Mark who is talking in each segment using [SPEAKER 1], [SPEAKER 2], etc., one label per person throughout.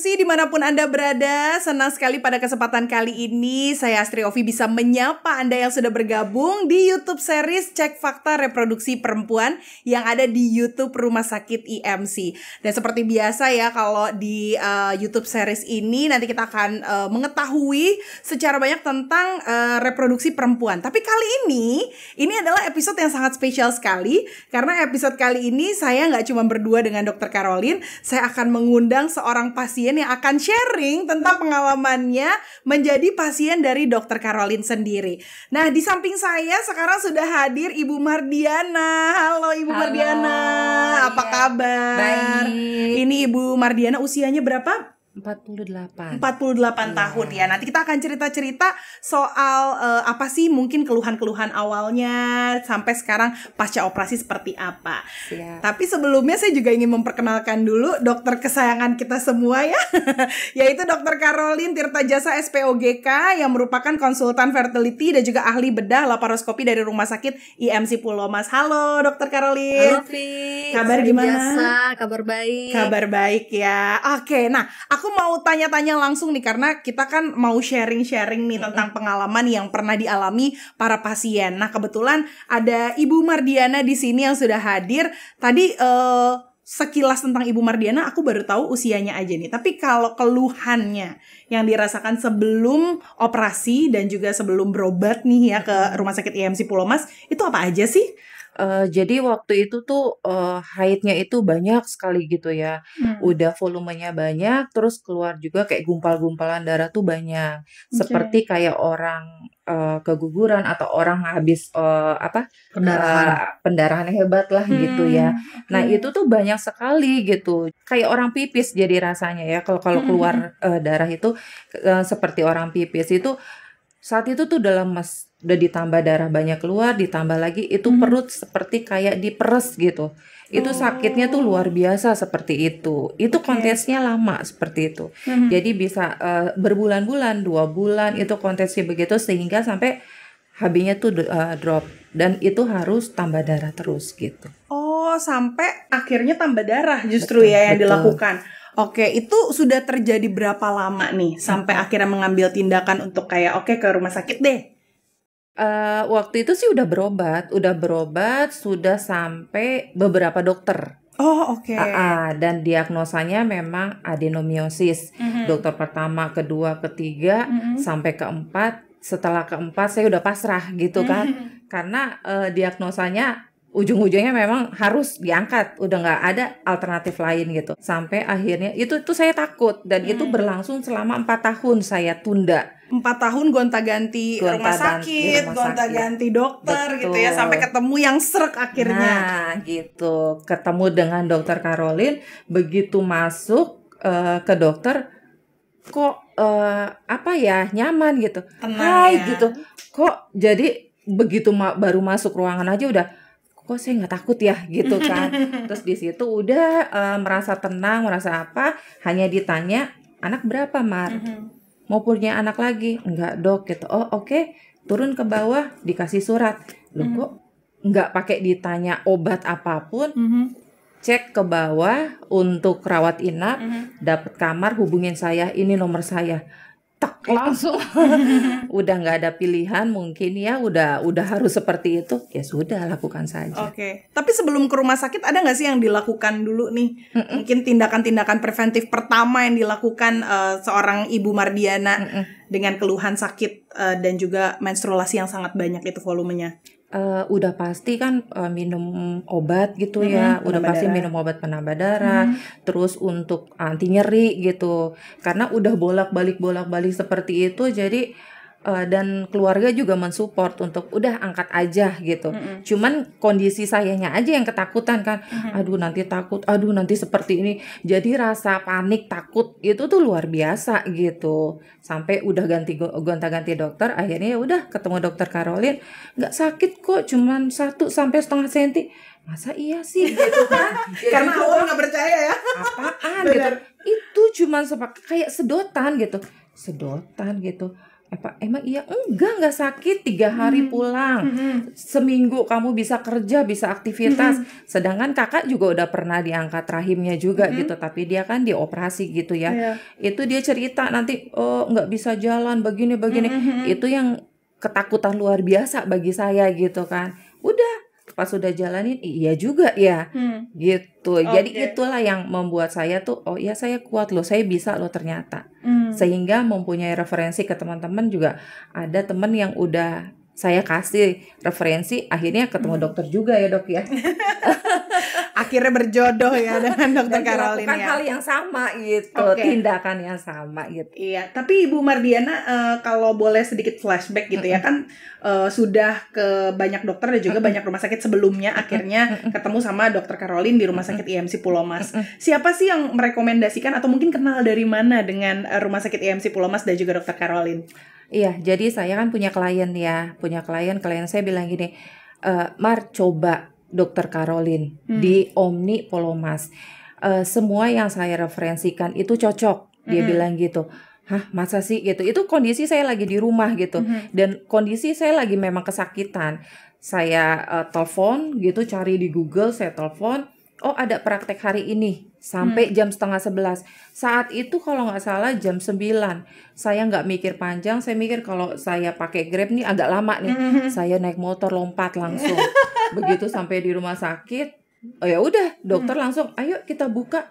[SPEAKER 1] IMC dimanapun Anda berada, senang sekali pada kesempatan kali ini saya Astri Ovi bisa menyapa Anda yang sudah bergabung di YouTube series Cek Fakta Reproduksi Perempuan yang ada di YouTube Rumah Sakit IMC. Dan seperti biasa ya, kalau di YouTube series ini nanti kita akan mengetahui secara banyak tentang reproduksi perempuan. Tapi kali ini adalah episode yang sangat spesial sekali, karena episode kali ini saya nggak cuma berdua dengan Dr. Caroline, saya akan mengundang seorang pasien yang akan sharing tentang pengalamannya menjadi pasien dari Dr. Caroline sendiri. Nah, di samping saya sekarang sudah hadir Ibu Mardiana. Halo Ibu Mardiana, apa kabar?
[SPEAKER 2] Baik.
[SPEAKER 1] Ini Ibu Mardiana usianya berapa?
[SPEAKER 2] 48
[SPEAKER 1] tahun ya. Nanti kita akan cerita-cerita soal apa sih mungkin keluhan-keluhan awalnya sampai sekarang pasca operasi seperti apa.
[SPEAKER 2] Siap.
[SPEAKER 1] Tapi sebelumnya saya juga ingin memperkenalkan dulu dokter kesayangan kita semua ya, yaitu Dr. Caroline Tirtajasa SPOGK yang merupakan konsultan fertility dan juga ahli bedah laparoskopi dari Rumah Sakit IMC Pulau Mas. Halo Dr. Caroline.
[SPEAKER 2] Halo Vi.
[SPEAKER 1] Kabar gimana?
[SPEAKER 2] Biasa, kabar baik.
[SPEAKER 1] Kabar baik ya. Oke, nah aku mau tanya-tanya langsung nih, karena kita kan mau sharing-sharing nih tentang pengalaman yang pernah dialami para pasien. Nah, kebetulan ada Ibu Mardiana di sini yang sudah hadir. Tadi sekilas tentang Ibu Mardiana aku baru tahu usianya aja nih. Tapi kalau keluhannya yang dirasakan sebelum operasi dan juga sebelum berobat nih ya ke Rumah Sakit IMC Pulau Mas, itu apa aja sih?
[SPEAKER 2] Jadi waktu itu tuh haidnya itu banyak sekali gitu ya. Udah volumenya banyak, terus keluar juga kayak gumpal-gumpalan darah tuh banyak. Seperti kayak orang keguguran atau orang habis pendarahan hebat lah gitu ya. Nah, itu tuh banyak sekali gitu. Kayak orang pipis jadi rasanya ya. Kalau keluar darah itu seperti orang pipis itu. Saat itu tuh udah lemes, udah ditambah darah banyak keluar, ditambah lagi itu perut seperti kayak diperes gitu. Itu sakitnya tuh luar biasa seperti itu. Itu kontesnya lama seperti itu. Jadi bisa berbulan-bulan, 2 bulan itu kontesnya begitu, sehingga sampai HB-nya tuh drop. Dan itu harus tambah darah terus gitu.
[SPEAKER 1] Oh, sampai akhirnya tambah darah justru yang dilakukan. Oke, itu sudah terjadi berapa lama nih sampai akhirnya mengambil tindakan untuk kayak ke rumah sakit deh?
[SPEAKER 2] Waktu itu sih udah berobat sudah sampai beberapa dokter.
[SPEAKER 1] Oh, oke.
[SPEAKER 2] Dan diagnosanya memang adenomiosis. Dokter pertama, kedua, ketiga, sampai keempat. Setelah keempat saya udah pasrah gitu kan. Karena diagnosanya ujung-ujungnya memang harus diangkat, udah nggak ada alternatif lain gitu. Sampai akhirnya itu saya takut, dan itu berlangsung selama 4 tahun saya tunda.
[SPEAKER 1] 4 tahun gonta-ganti rumah sakit, gonta-ganti dokter. Betul. Gitu ya, sampai ketemu yang srek akhirnya.
[SPEAKER 2] Nah gitu, ketemu dengan Dokter Caroline. Begitu masuk ke dokter, kok nyaman gitu.
[SPEAKER 1] Tenang ya.
[SPEAKER 2] Gitu. Kok jadi begitu baru masuk ruangan aja udah, kok saya nggak takut ya gitu kan. Terus di situ udah merasa tenang, merasa apa, hanya ditanya anak berapa Mar, mau punya anak lagi enggak dok gitu. Oh oke. Turun ke bawah dikasih surat. Loh kok nggak pakai ditanya obat apapun, cek ke bawah untuk rawat inap, dapat kamar, hubungin saya, ini nomor saya. Tak langsung. Udah nggak ada pilihan mungkin ya, udah harus seperti itu, ya sudah lakukan saja.
[SPEAKER 1] Oke. Tapi sebelum ke rumah sakit ada nggak sih yang dilakukan dulu nih? Mungkin tindakan-tindakan preventif pertama yang dilakukan seorang Ibu Mardiana dengan keluhan sakit dan juga menstruasi yang sangat banyak itu volumenya.
[SPEAKER 2] Udah pasti kan minum obat gitu ya, udah pasti darah. Minum obat penambah darah, terus untuk anti nyeri gitu, karena udah bolak-balik seperti itu, jadi dan keluarga juga mensupport untuk udah angkat aja gitu. Cuman kondisi sayanya aja yang ketakutan kan, aduh nanti takut, aduh nanti seperti ini, jadi rasa panik takut itu tuh luar biasa gitu. Sampai udah gonta-ganti dokter, akhirnya ya udah ketemu Dokter Caroline, nggak sakit kok, cuman 1-1,5 cm. Masa iya sih gitu kan?
[SPEAKER 1] Karena awal nggak percaya ya.
[SPEAKER 2] Apaan gitu? Itu cuman kayak sedotan gitu. Apa emang iya? Enggak sakit, 3 hari pulang. Seminggu kamu bisa kerja, bisa aktivitas. Sedangkan kakak juga udah pernah diangkat rahimnya juga gitu, tapi dia kan dioperasi gitu ya.
[SPEAKER 1] Iya.
[SPEAKER 2] Itu dia cerita nanti nggak bisa jalan begini. Itu yang ketakutan luar biasa bagi saya gitu kan. Udah pas sudah jalanin, iya juga ya gitu. Jadi itulah yang membuat saya tuh, oh ya saya kuat loh, saya bisa loh ternyata. Sehingga mempunyai referensi ke teman-teman juga. Ada teman yang udah saya kasih referensi, akhirnya ketemu dokter juga ya dok ya.
[SPEAKER 1] Akhirnya berjodoh ya dengan dokter
[SPEAKER 2] Dan
[SPEAKER 1] Caroline
[SPEAKER 2] melakukan
[SPEAKER 1] ya.
[SPEAKER 2] hal yang sama gitu, tindakan yang sama gitu.
[SPEAKER 1] Iya, tapi Ibu Mardiana kalau boleh sedikit flashback gitu ya kan sudah ke banyak dokter dan juga banyak rumah sakit sebelumnya akhirnya ketemu sama dokter Caroline di rumah sakit IMC Pulau Mas. Siapa sih yang merekomendasikan atau mungkin kenal dari mana dengan rumah sakit IMC Pulau Mas dan juga dokter Caroline?
[SPEAKER 2] Iya, jadi saya kan punya klien saya bilang gini, Mar coba dokter Caroline di Omni Pulau Mas. Semua yang saya referensikan itu cocok, dia bilang gitu. Hah, masa sih gitu? Itu kondisi saya lagi di rumah gitu, dan kondisi saya lagi memang kesakitan. Saya telepon gitu, cari di Google, saya telepon. Oh ada praktek hari ini sampai jam 10:30. Saat itu kalau nggak salah jam 9. Saya nggak mikir panjang, saya mikir kalau saya pakai Grab nih agak lama nih. Saya naik motor lompat langsung. Begitu sampai di rumah sakit, oh ya udah dokter langsung, ayo kita buka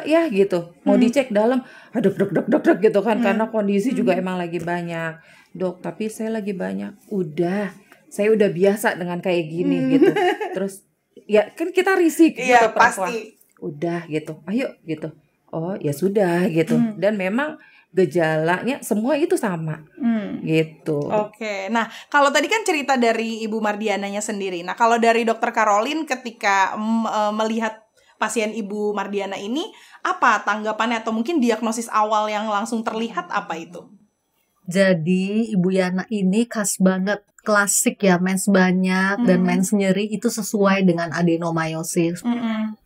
[SPEAKER 2] ya gitu. Mau dicek dalam, aduh dok gitu kan, karena kondisi juga emang lagi banyak. Dok, tapi saya lagi banyak. Udah, saya udah biasa dengan kayak gini gitu. Terus ya kan kita risih gitu perempuan. Pasti. Udah gitu, ayo gitu. Oh ya sudah gitu. Dan memang gejalanya semua itu sama gitu.
[SPEAKER 1] Oke, nah kalau tadi kan cerita dari Ibu Mardiananya sendiri. Nah kalau dari dokter Caroline ketika melihat pasien Ibu Mardiana ini, apa tanggapannya atau mungkin diagnosis awal yang langsung terlihat apa itu?
[SPEAKER 3] Jadi Ibu Yana ini khas banget, klasik ya, mens banyak dan mens nyeri itu sesuai dengan adenomyosis.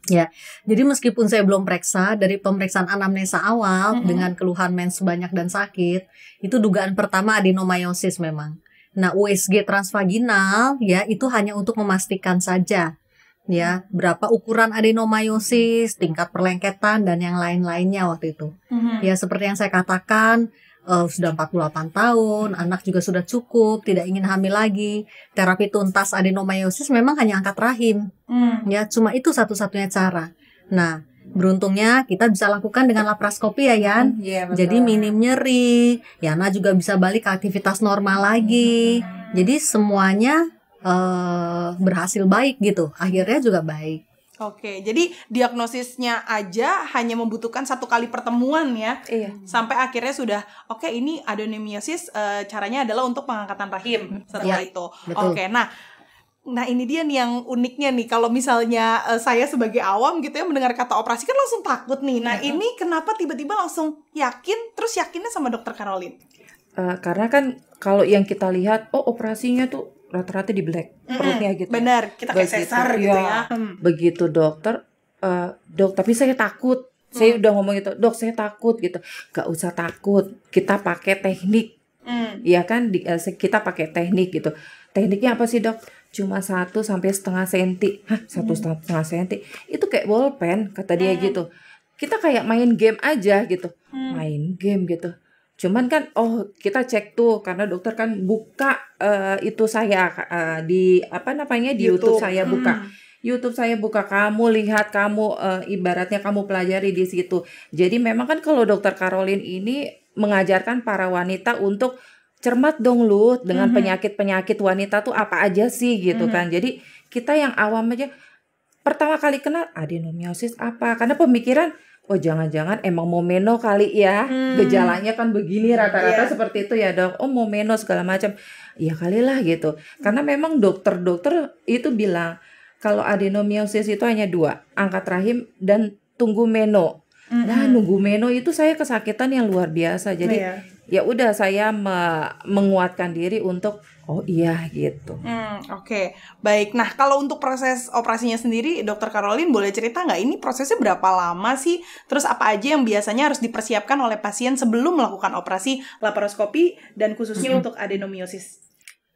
[SPEAKER 3] Ya, jadi meskipun saya belum periksa, dari pemeriksaan anamnesa awal dengan keluhan mens banyak dan sakit, itu dugaan pertama adenomyosis memang. Nah, USG transvaginal ya itu hanya untuk memastikan saja ya berapa ukuran adenomyosis, tingkat perlengketan dan yang lain-lainnya waktu itu. Ya seperti yang saya katakan, sudah 48 tahun, anak juga sudah cukup, tidak ingin hamil lagi. Terapi tuntas adenomyosis memang hanya angkat rahim. Ya, cuma itu satu-satunya cara. Nah, beruntungnya kita bisa lakukan dengan laparoskopi ya Yan. Jadi minim nyeri, Yana juga bisa balik ke aktivitas normal lagi. Jadi semuanya berhasil baik gitu. Akhirnya juga baik.
[SPEAKER 1] Oke, jadi diagnosisnya aja hanya membutuhkan 1 kali pertemuan ya. Sampai akhirnya sudah, oke ini adenomyosis, caranya adalah untuk pengangkatan rahim setelah itu.
[SPEAKER 3] Betul.
[SPEAKER 1] Oke, nah ini dia nih yang uniknya nih. Kalau misalnya saya sebagai awam gitu ya mendengar kata operasi kan langsung takut nih. Nah ini kenapa tiba-tiba langsung yakin, terus yakinnya sama dokter Caroline?
[SPEAKER 2] Karena kan kalau yang kita lihat, operasinya tuh rata-rata di black perutnya gitu.
[SPEAKER 1] Benar, kita kayak sesar gitu ya.
[SPEAKER 2] Begitu dokter, dok tapi saya takut. Saya udah ngomong gitu, dok saya takut gitu. Gak usah takut, kita pakai teknik. Ya kan, kita pakai teknik gitu. Tekniknya apa sih dok? Cuma 1-1,5 senti. Hah, 1,5 senti? Itu kayak bolpen, kata dia gitu. Kita kayak main game aja gitu. Main game gitu. Cuman kan kita cek tuh karena dokter kan buka itu saya di di YouTube saya buka. YouTube saya buka, kamu lihat, kamu ibaratnya kamu pelajari di situ. Jadi memang kan kalau dokter Caroline ini mengajarkan para wanita untuk cermat dong lu dengan penyakit-penyakit wanita tuh apa aja sih gitu kan. Jadi kita yang awam aja pertama kali kenal adenomyosis apa, karena pemikiran jangan-jangan emang mau meno kali ya. Gejalanya kan begini rata-rata seperti itu ya dok. Mau meno segala macam. Ya kali lah gitu. Karena memang dokter-dokter itu bilang kalau adenomyosis itu hanya 2, angkat rahim dan tunggu meno. Nah nunggu meno itu saya kesakitan yang luar biasa. Jadi ya udah saya menguatkan diri untuk oh iya gitu.
[SPEAKER 1] Oke. Baik. Nah, kalau untuk proses operasinya sendiri, Dokter Caroline boleh cerita nggak ini prosesnya berapa lama sih? Terus apa aja yang biasanya harus dipersiapkan oleh pasien sebelum melakukan operasi laparoskopi dan khususnya untuk adenomiosis?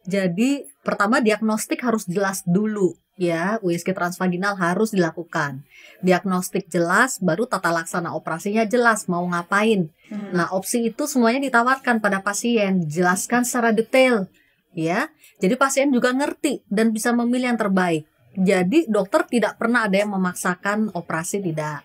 [SPEAKER 3] Jadi pertama diagnostik harus jelas dulu ya, USG transvaginal harus dilakukan. Diagnostik jelas, baru tata laksana operasinya jelas mau ngapain. Nah, opsi itu semuanya ditawarkan pada pasien, dijelaskan secara detail ya. Jadi pasien juga ngerti dan bisa memilih yang terbaik. Jadi dokter tidak pernah ada yang memaksakan operasi, tidak.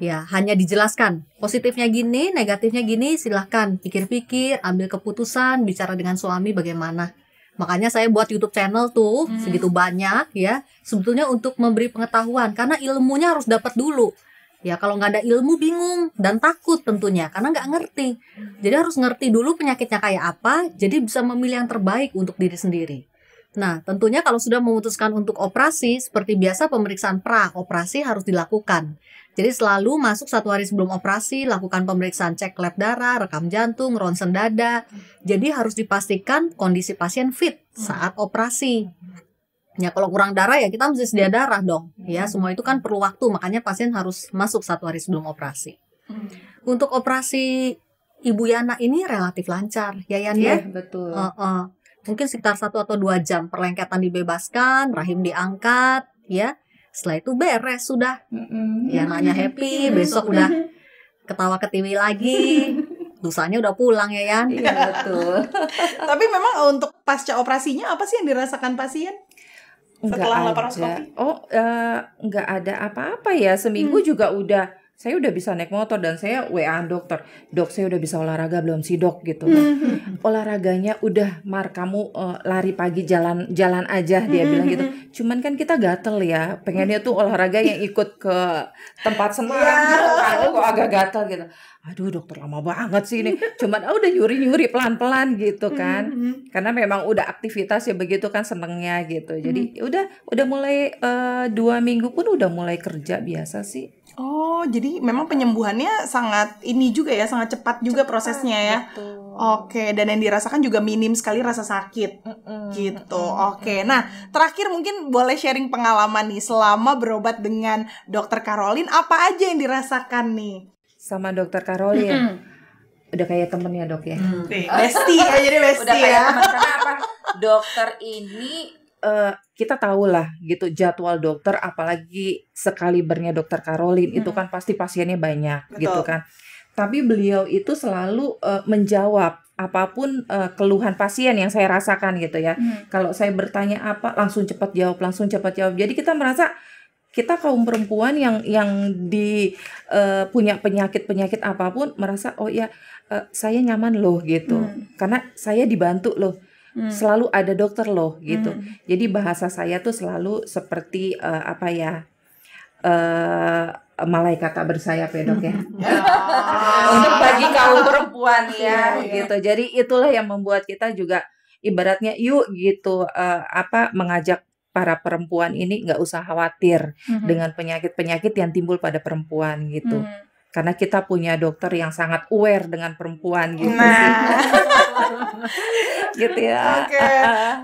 [SPEAKER 3] Ya, hanya dijelaskan positifnya gini, negatifnya gini, silahkan pikir-pikir, ambil keputusan, bicara dengan suami bagaimana. Makanya saya buat YouTube channel tuh segitu banyak ya, sebetulnya untuk memberi pengetahuan karena ilmunya harus dapat dulu. Ya kalau nggak ada ilmu bingung dan takut tentunya karena nggak ngerti. Jadi harus ngerti dulu penyakitnya kayak apa, jadi bisa memilih yang terbaik untuk diri sendiri. Nah tentunya kalau sudah memutuskan untuk operasi, seperti biasa pemeriksaan pra-operasi harus dilakukan. Jadi selalu masuk 1 hari sebelum operasi, lakukan pemeriksaan cek lab darah, rekam jantung, ronsen dada. Jadi harus dipastikan kondisi pasien fit saat operasi. Ya kalau kurang darah ya kita mesti sedia darah dong. Ya semua itu kan perlu waktu, makanya pasien harus masuk 1 hari sebelum operasi. Untuk operasi Ibu Yana ini relatif lancar, ya Yan ya?
[SPEAKER 2] Betul.
[SPEAKER 3] Mungkin sekitar 1 atau 2 jam perlengketan dibebaskan, rahim diangkat, ya. Setelah itu beres sudah. Ya nanya happy, besok udah ketawa ketiwi lagi. Lusanya udah pulang ya Yan.
[SPEAKER 2] Iya betul.
[SPEAKER 1] Tapi memang untuk pasca operasinya apa sih yang dirasakan pasien? Setelah laparoskopi?
[SPEAKER 2] Nggak ada apa-apa ya. Seminggu juga saya udah bisa naik motor dan saya WA dokter. Dok, saya udah bisa olahraga belum sih dok gitu. Olahraganya udah kamu lari pagi jalan aja dia bilang gitu. Cuman kan kita gatel ya. Pengennya tuh olahraga yang ikut ke tempat senam gitu kan. Kok agak gatel gitu. Aduh dokter lama banget sih ini. Cuman udah nyuri pelan-pelan gitu kan. Karena memang udah aktivitas ya begitu kan senengnya gitu. Jadi udah mulai 2 minggu pun udah mulai kerja biasa sih.
[SPEAKER 1] Oh, jadi memang penyembuhannya sangat sangat cepat juga prosesnya ya.
[SPEAKER 2] Betul.
[SPEAKER 1] Oke, dan yang dirasakan juga minim sekali rasa sakit. Gitu. Oke. Nah, terakhir mungkin boleh sharing pengalaman nih selama berobat dengan Dokter Caroline, apa aja yang dirasakan nih?
[SPEAKER 2] Sama Dokter Caroline. Udah kayak temen ya dok ya.
[SPEAKER 1] Besti ya, jadi besti
[SPEAKER 2] udah kayak
[SPEAKER 1] ya.
[SPEAKER 2] teman. Karena apa? Dokter ini kita tahu lah gitu jadwal dokter, apalagi sekalibernya Dokter Caroline itu kan pasti pasiennya banyak. Betul. Gitu kan. Tapi beliau itu selalu menjawab apapun keluhan pasien yang saya rasakan gitu ya. Kalau saya bertanya apa langsung cepat jawab. Jadi kita merasa kita kaum perempuan yang punya penyakit apapun merasa oh ya saya nyaman loh gitu. Karena saya dibantu loh. Selalu ada dokter loh gitu. Jadi bahasa saya tuh selalu seperti malaikat tak bersayap ya dok ya. Untuk bagi kaum perempuan ya gitu. Jadi itulah yang membuat kita juga ibaratnya yuk gitu mengajak para perempuan ini nggak usah khawatir dengan penyakit-penyakit yang timbul pada perempuan gitu. Karena kita punya dokter yang sangat aware dengan perempuan gitu sih. Gitu ya.
[SPEAKER 1] Oke.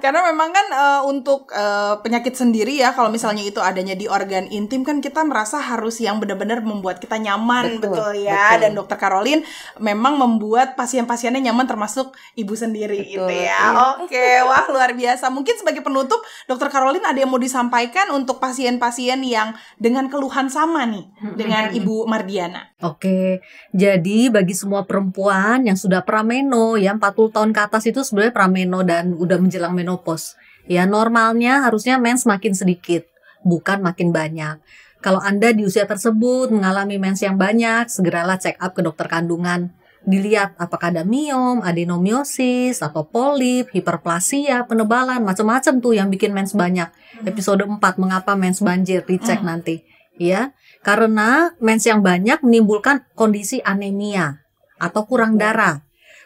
[SPEAKER 1] Karena memang kan untuk penyakit sendiri ya, kalau misalnya itu adanya di organ intim kan kita merasa harus yang benar-benar membuat kita nyaman, betul ya. Betul. Dan Dokter Caroline memang membuat pasien-pasiennya nyaman termasuk ibu sendiri gitu ya. Oke, wah luar biasa. Mungkin sebagai penutup Dokter Caroline ada yang mau disampaikan untuk pasien-pasien yang dengan keluhan sama nih dengan Ibu Mardiana.
[SPEAKER 3] Oke, jadi bagi semua perempuan yang sudah prameno ya 40 tahun ke atas itu sebenarnya prameno dan udah menjelang menopause. Ya normalnya harusnya mens makin sedikit, bukan makin banyak. Kalau Anda di usia tersebut mengalami mens yang banyak, segeralah check up ke dokter kandungan. Dilihat apakah ada miom, adenomiosis, atau polip, hiperplasia, penebalan, macam-macam tuh yang bikin mens banyak. Episode 4, mengapa mens banjir, dicek nanti. Ya, karena mens yang banyak menimbulkan kondisi anemia atau kurang darah.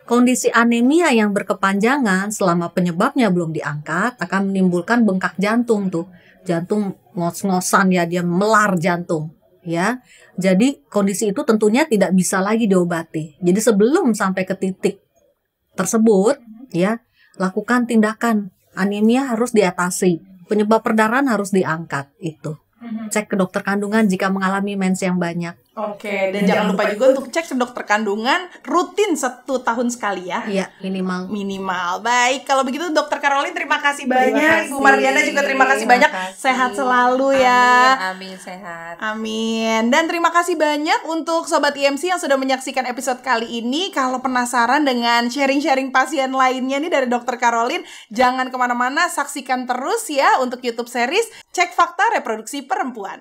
[SPEAKER 3] Kondisi anemia yang berkepanjangan selama penyebabnya belum diangkat akan menimbulkan bengkak jantung tuh. Jantung ngos-ngosan ya, dia melar jantung ya. Jadi kondisi itu tentunya tidak bisa lagi diobati. Jadi sebelum sampai ke titik tersebut, ya, lakukan tindakan. Anemia harus diatasi, penyebab perdarahan harus diangkat itu. Cek ke dokter kandungan jika mengalami mens yang banyak.
[SPEAKER 1] Oke, dan jangan lupa juga untuk cek ke dokter kandungan rutin 1 tahun sekali ya.
[SPEAKER 3] Iya, minimal.
[SPEAKER 1] Baik, kalau begitu Dokter Caroline terima kasih banyak. Ibu Mardiana juga terima kasih banyak. Sehat selalu ya.
[SPEAKER 2] Amin, sehat.
[SPEAKER 1] Amin. Dan terima kasih banyak untuk Sobat IMC yang sudah menyaksikan episode kali ini. Kalau penasaran dengan sharing-sharing pasien lainnya nih dari Dokter Caroline, jangan kemana-mana, saksikan terus ya untuk YouTube series Cek Fakta Reproduksi Perempuan.